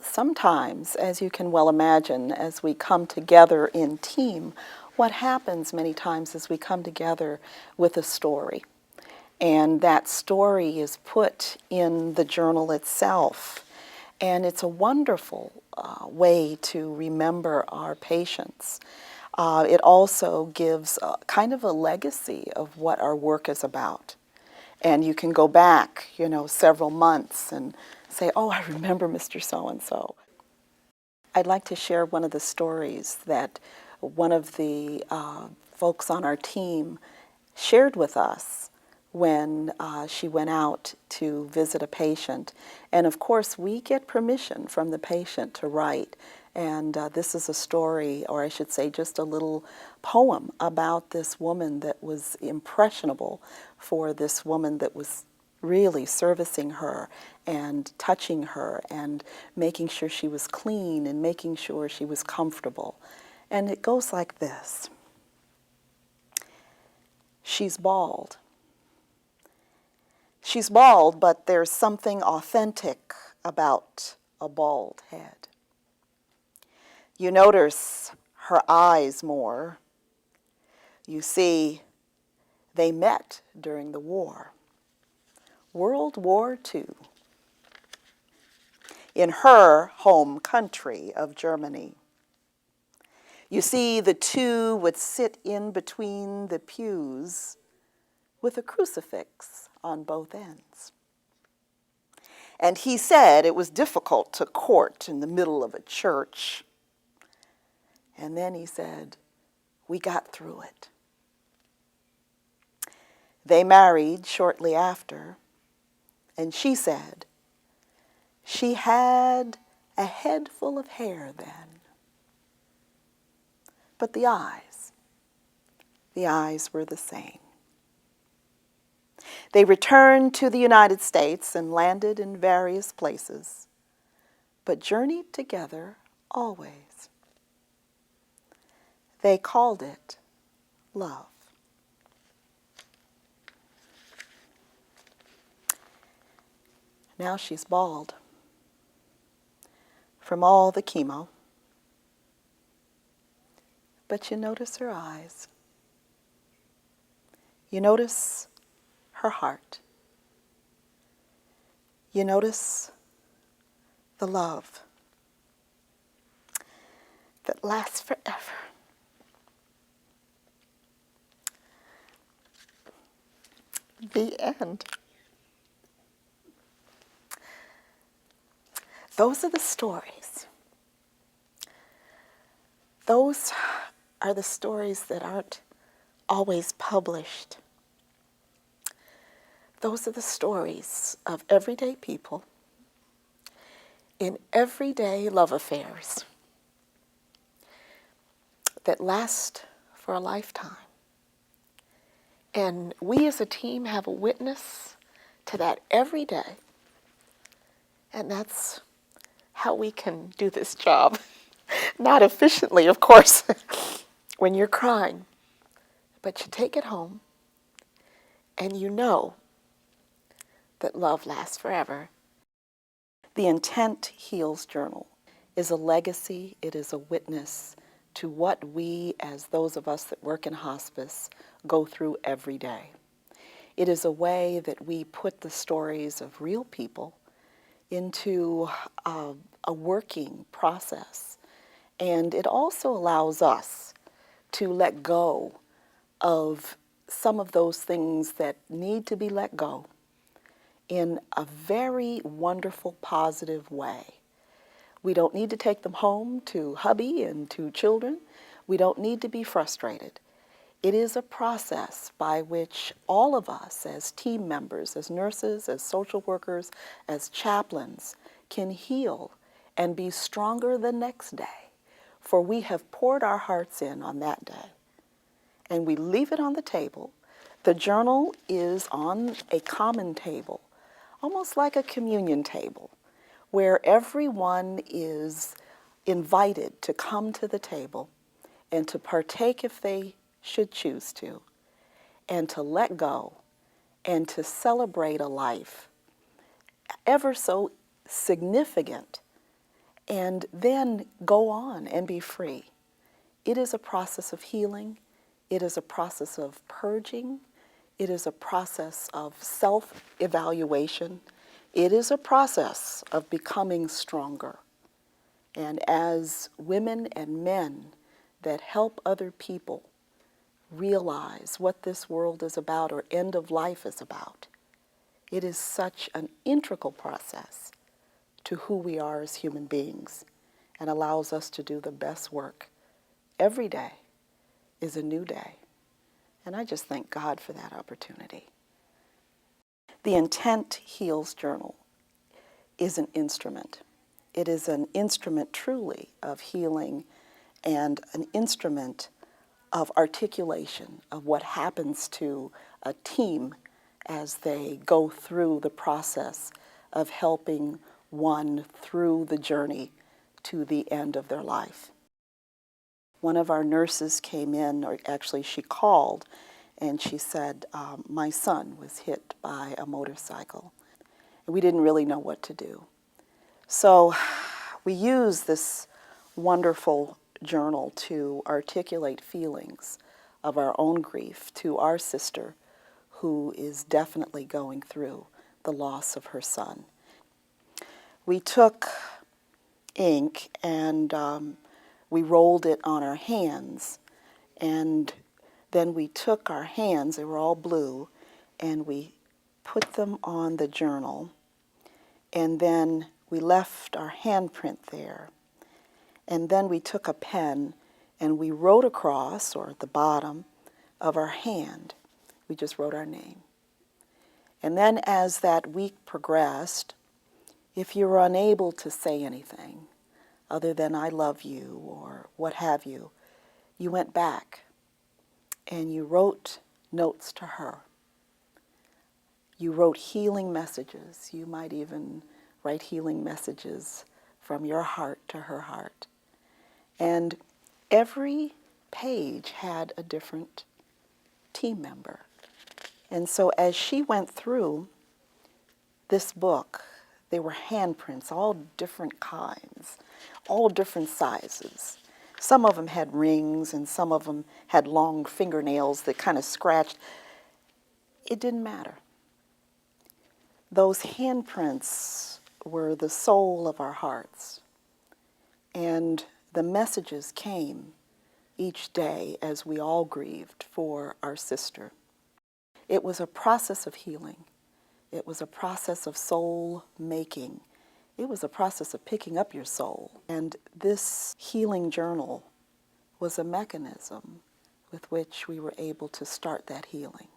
Sometimes, as you can well imagine, as we come together in team, what happens many times is we come together with a story. And that story is put in the journal itself. And it's a wonderful way to remember our patients. It also gives kind of a legacy of what our work is about. And you can go back, several months and say, oh, I remember Mr. So-and-so. I'd like to share one of the stories that one of the folks on our team shared with us when she went out to visit a patient. And of course, we get permission from the patient to write. And this is a story, or I should say just a little poem about this woman that was impressionable for this woman that was really servicing her and touching her and making sure she was clean and making sure she was comfortable. And it goes like this. She's bald. She's bald, but there's something authentic about a bald head. You notice her eyes more. You see, they met during the war. World War II. In her home country of Germany. You see, the two would sit in between the pews with a crucifix on both ends. And he said it was difficult to court in the middle of a church. And then he said, we got through it. They married shortly after, and she said she had a head full of hair then. But the eyes were the same. They returned to the United States and landed in various places, but journeyed together always. They called it love. Now she's bald from all the chemo. But you notice her eyes. You notice her heart. You notice the love that lasts forever. The end. Those are the stories. Those are the stories that aren't always published. Those are the stories of everyday people in everyday love affairs that last for a lifetime. And we as a team have a witness to that every day. And that's how we can do this job. Not efficiently, of course, when you're crying. But you take it home and you know that love lasts forever. The Intent Heals Journal is a legacy, it is a witness to what we, as those of us that work in hospice, go through every day. It is a way that we put the stories of real people into a working process. And it also allows us to let go of some of those things that need to be let go in a very wonderful, positive way. We don't need to take them home to hubby and to children. We don't need to be frustrated. It is a process by which all of us as team members, as nurses, as social workers, as chaplains, can heal and be stronger the next day. For we have poured our hearts in on that day. And we leave it on the table. The journal is on a common table, almost like a communion table, where everyone is invited to come to the table and to partake if they should choose to, and to let go, and to celebrate a life ever so significant and then go on and be free. It is a process of healing. It is a process of purging. It is a process of self-evaluation. It is a process of becoming stronger. And as women and men that help other people realize what this world is about or end of life is about, it is such an integral process to who we are as human beings and allows us to do the best work. Every day is a new day. And I just thank God for that opportunity. The Intent Heals Journal is an instrument. It is an instrument truly of healing and an instrument of articulation of what happens to a team as they go through the process of helping one through the journey to the end of their life. One of our nurses came in, or actually she called, and she said, my son was hit by a motorcycle. And we didn't really know what to do. So we used this wonderful journal to articulate feelings of our own grief to our sister who is definitely going through the loss of her son. We took ink and we rolled it on our hands, and then we took our hands, they were all blue, and we put them on the journal, and then we left our handprint there. And then we took a pen and we wrote across, or at the bottom of our hand, we just wrote our name. And then as that week progressed, if you were unable to say anything other than I love you or what have you, you went back and you wrote notes to her. You wrote healing messages. You might even write healing messages from your heart to her heart. And every page had a different team member. And so as she went through this book, they were handprints, all different kinds, all different sizes. Some of them had rings and some of them had long fingernails that kind of scratched. It didn't matter. Those handprints were the soul of our hearts. And the messages came each day as we all grieved for our sister. It was a process of healing. It was a process of soul making. It was a process of picking up your soul. And this healing journal was a mechanism with which we were able to start that healing.